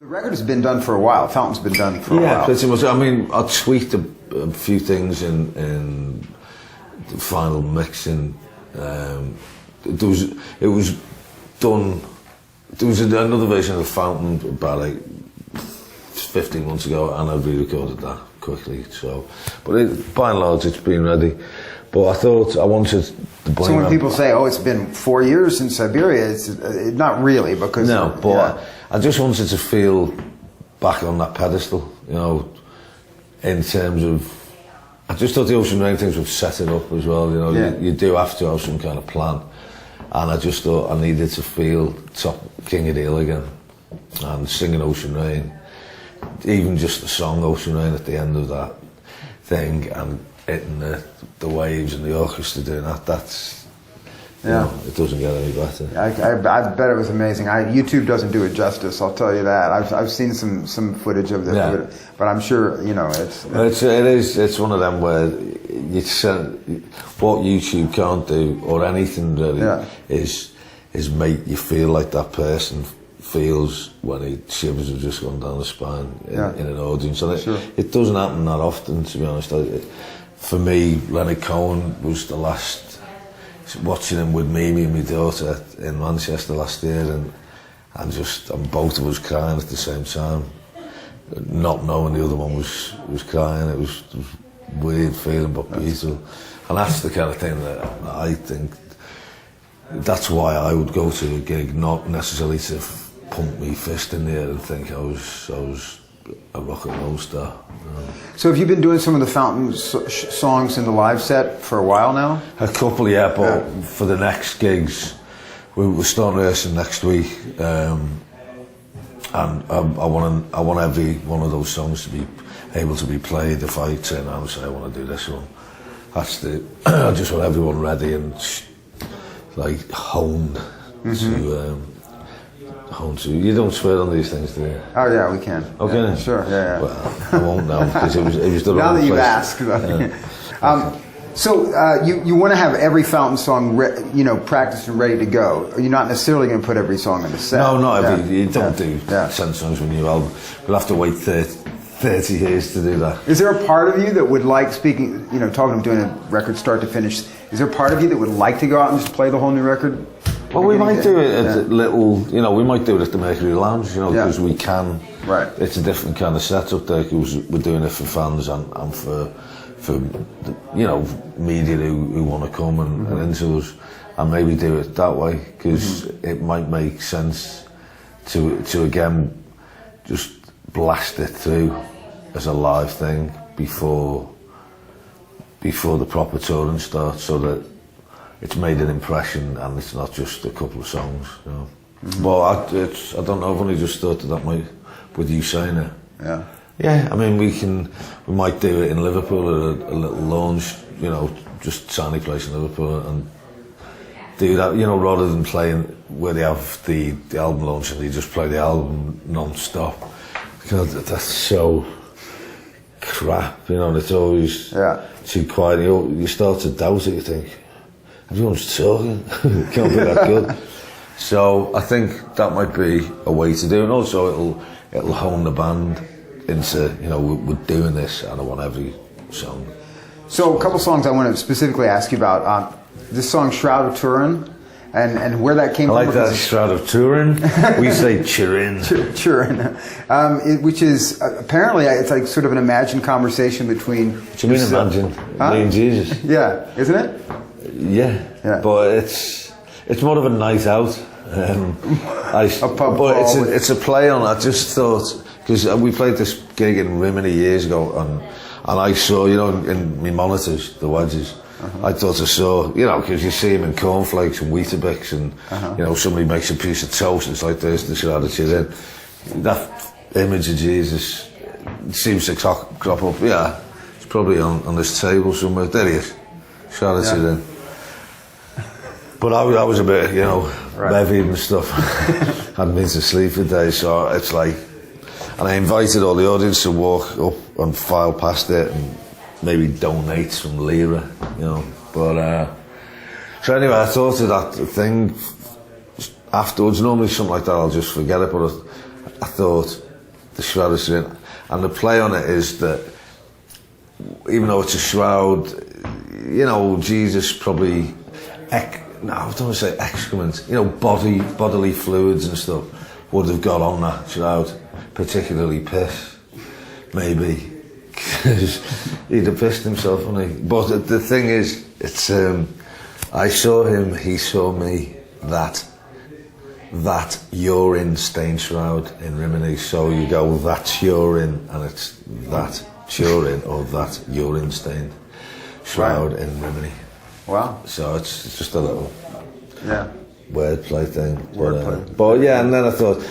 The record has been done for a while. Fountain's been done for a while. Yeah, pretty much. I mean, I tweaked a few things in the final mixing. It was done. There was another version of Fountain about like 15 months ago, and I re-recorded that quickly. So, but by and large, it's been ready. But I thought I wanted the Bunnymen. So when people say, "Oh, it's been 4 years since Siberia," it's not really, because no. But I just wanted to feel back on that pedestal, you know, in terms of. I just thought the Ocean Rain things would set it up as well. You know, you do have to have some kind of plan, and I just thought I needed to feel top King of the Hill again, and singing Ocean Rain, even just the song Ocean Rain at the end of that thing, and hitting the waves and the orchestra doing that. That's. You know, it doesn't get any better. I bet it was amazing. YouTube doesn't do it justice, I'll tell you that. I've seen some footage of it, but I'm sure, you know, it's one of them where what YouTube can't do, or anything really, is make you feel like that person feels when shivers have just gone down the spine in an audience. And it doesn't happen that often, to be honest. For me, Leonard Cohen was the last. Watching him with Mimi and my daughter in Manchester last year, and both of us crying at the same time, not knowing the other one was crying. It was a weird feeling, but beautiful. And that's the kind of thing that I think. That's why I would go to a gig, not necessarily to pump my fist in the air and think I was a rock and roll star. So have you been doing some of the Fountain songs in the live set for a while now? A couple, yeah, but for the next gigs, we're starting rehearsing next week, and I want every one of those songs to be able to be played. If I turn around and say I want to do this one, I just want everyone ready and like honed to. You don't swear on these things, do you? Oh yeah, we can. Okay, yeah, sure, yeah. Well, I won't now because it was the now wrong that you've place. asked. So you want to have every Fountain song, practiced and ready to go. You're not necessarily going to put every song in the set. No, not every. You don't do 10 songs when you album. We'll have to wait 30 years to do that. Is there a part of you that would like, talking about doing a record start to finish, is there a part of you that would like to go out and just play the whole new record? Well, we might do it at we might do it at the Mercury Lounge, because we can. Right. It's a different kind of setup there, because we're doing it for fans and for media who want to come and into us, and maybe do it that way, because it might make sense to again just blast it through as a live thing before the proper touring starts, so that it's made an impression and it's not just a couple of songs. Well, I don't know. I've only just thought of that with you saying it. Yeah. Yeah. I mean, we might do it in Liverpool at a little lounge, just tiny place in Liverpool, and do that. Rather than playing where they have the album launch and they just play the album non-stop. God, that's so crap. And it's always too quiet. You start to doubt it. You think, everyone's talking. It can't be that good. So I think that might be a way to do it. And also it'll hone the band into, we're doing this and I want every song. So a couple songs I want to specifically ask you about. This song, Shroud of Turin, and where that came from. I like that, Shroud of Turin. We say Turin. Turin. Which is, apparently, it's like sort of an imagined conversation between... What do you mean imagine? Me and Jesus. Yeah, isn't it? Yeah. But it's more of a night out. It's a play on. I just thought, because we played this gig in Rimini years ago, and I saw, in my monitors, the wedges. I thought I saw, because you see them in cornflakes and Weetabix, and somebody makes a piece of toast. It's like there's the Shroud of Turin. That image of Jesus seems to crop up. Yeah, it's probably on this table somewhere. There he is, Shroud of Turin. But I was a bit, bevied and stuff. Hadn't been to sleep for days, so it's like... And I invited all the audience to walk up and file past it and maybe donate some lira, But, so anyway, I thought of that thing afterwards. Normally something like that, I'll just forget it, but I thought, the Shroud of Turin, and the play on it is that even though it's a shroud, you know, Jesus probably, I don't want to say excrement, you know, bodily fluids and stuff would have got on that shroud, particularly piss, maybe, because he'd have pissed himself, wouldn't he? But the thing is, it's, I saw him, he saw me, that urine-stained shroud in Rimini. So you go, that's urine, and it's that urine, or that urine-stained shroud in Rimini. Wow. So it's just a little wordplay thing. But yeah, and then I thought,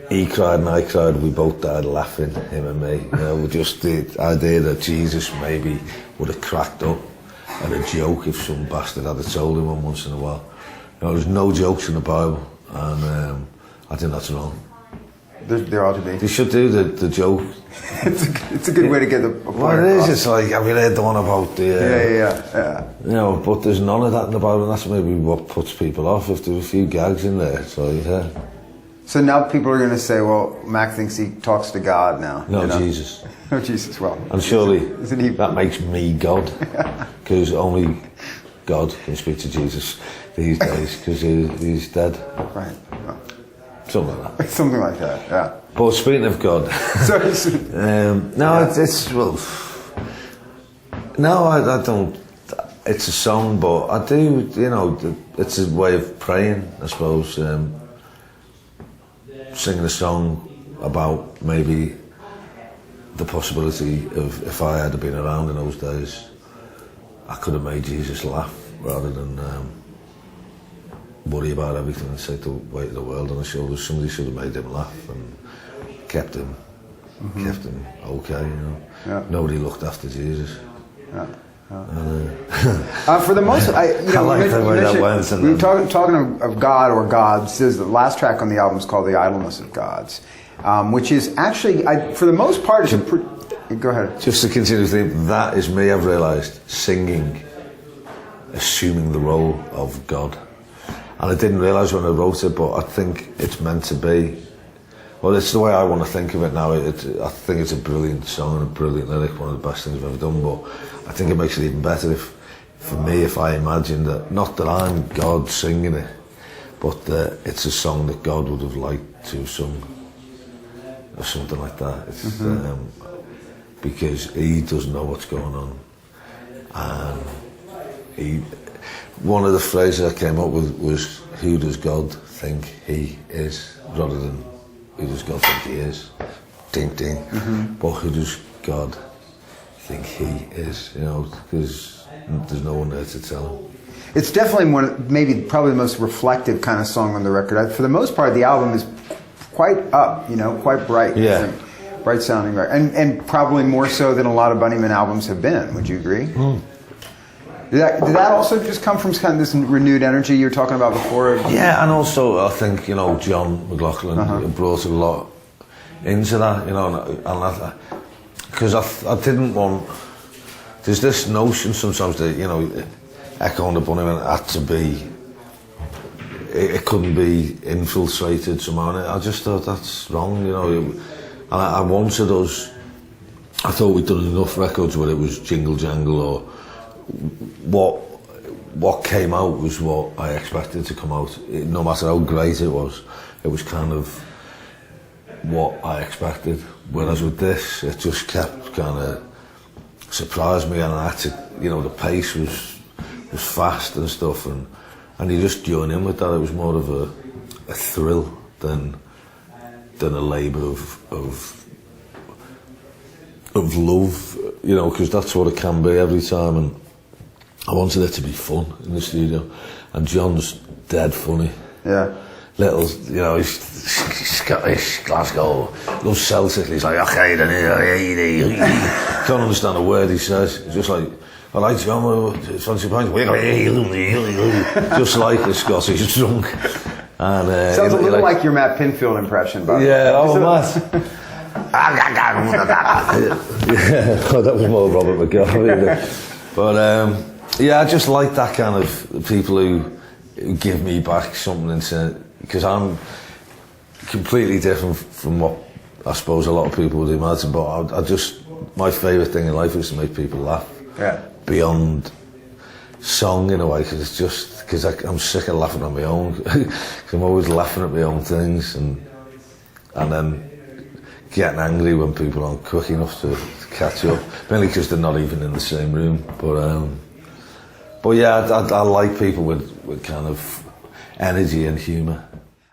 he cried and I cried, we both died laughing, him and me. You know, just the idea that Jesus maybe would have cracked up at a joke if some bastard had told him one once in a while. You know, there's no jokes in the Bible, and I think that's wrong. There ought to be. They should do the joke. it's a good way to get the point. Well, it is. It's like, have you heard the one about the... Yeah. You know, but there's none of that in the Bible, and that's maybe what puts people off. If there's a few gags in there, so yeah. So now people are going to say, well, Mac thinks he talks to God now. No, you know? Jesus. No, Jesus, well. And surely isn't he? that makes me God, because only God can speak to Jesus these days, because he's dead. Right. Well, something like that. Something like that, yeah. But speaking of God, I don't. It's a song, but I do, you know, it's a way of praying, I suppose. Singing a song about maybe the possibility of, if I had been around in those days, I could have made Jesus laugh rather than worry about everything and say the weight of the world on his shoulders. Somebody should have made him laugh and kept him okay, you know. Yeah. Nobody looked after Jesus. Yeah. For the most, I like the way that went. We were talking of God or gods. The last track on the album is called "The Idleness of Gods," which is actually, for the most part, go ahead. Just to continue the theme, that is me. I've realised singing, assuming the role of God, and I didn't realise when I wrote it, but I think it's meant to be. Well, it's the way I want to think of it now. I think it's a brilliant song and a brilliant lyric, one of the best things I've ever done, but I think it makes it even better if I imagine that, not that I'm God singing it, but that it's a song that God would have liked to have sung, or something like that. It's, because he doesn't know what's going on. And one of the phrases I came up with was, who does God think he is, rather than who does God think he is? Ding, ding. But who does God think he is? You know, because there's no one there to tell him. It's definitely probably the most reflective kind of song on the record. For the most part, the album is quite up, you know, quite bright. Yeah. Bright sounding, right? And probably more so than a lot of Bunnymen albums have been. Would you agree? Did that also just come from kind of this renewed energy you were talking about before? Yeah, and also I think, you know, John McCulloch brought a lot into that, you know, and because I didn't want. There's this notion sometimes that, you know, echoing the Bunnymen had to be. It couldn't be infiltrated somehow. And I just thought that's wrong, you know. And I wanted us. I thought we'd done enough records where it was jingle jangle, or what came out was what I expected to come out. No matter how great it was kind of what I expected. Whereas with this, it just kept kind of surprised me, and I had to, you know, the pace was fast and stuff, and you just join in with that. It was more of a thrill than a labour of love, you know, because that's what it can be every time. And I wanted it to be fun in the studio, and John's dead funny. Yeah. Little, you know, he's Scottish, Glasgow, loves Celtic. He's like, okay, then can't understand a word he says. He's just like, all right, John, fancy pint? Just like a Scottish drunk. And, sounds a little like your Matt Pinfield impression, but yeah, Matt. Yeah, that was more Robert McCulloch. But yeah, I just like that kind of people who give me back something, because I'm completely different from what I suppose a lot of people would imagine, but my favourite thing in life is to make people laugh. Yeah. Beyond song in a way, because I'm sick of laughing at my own. Because I'm always laughing at my own things, and then getting angry when people aren't quick enough to catch up, mainly because they're not even in the same room. But yeah, I like people with kind of energy and humour.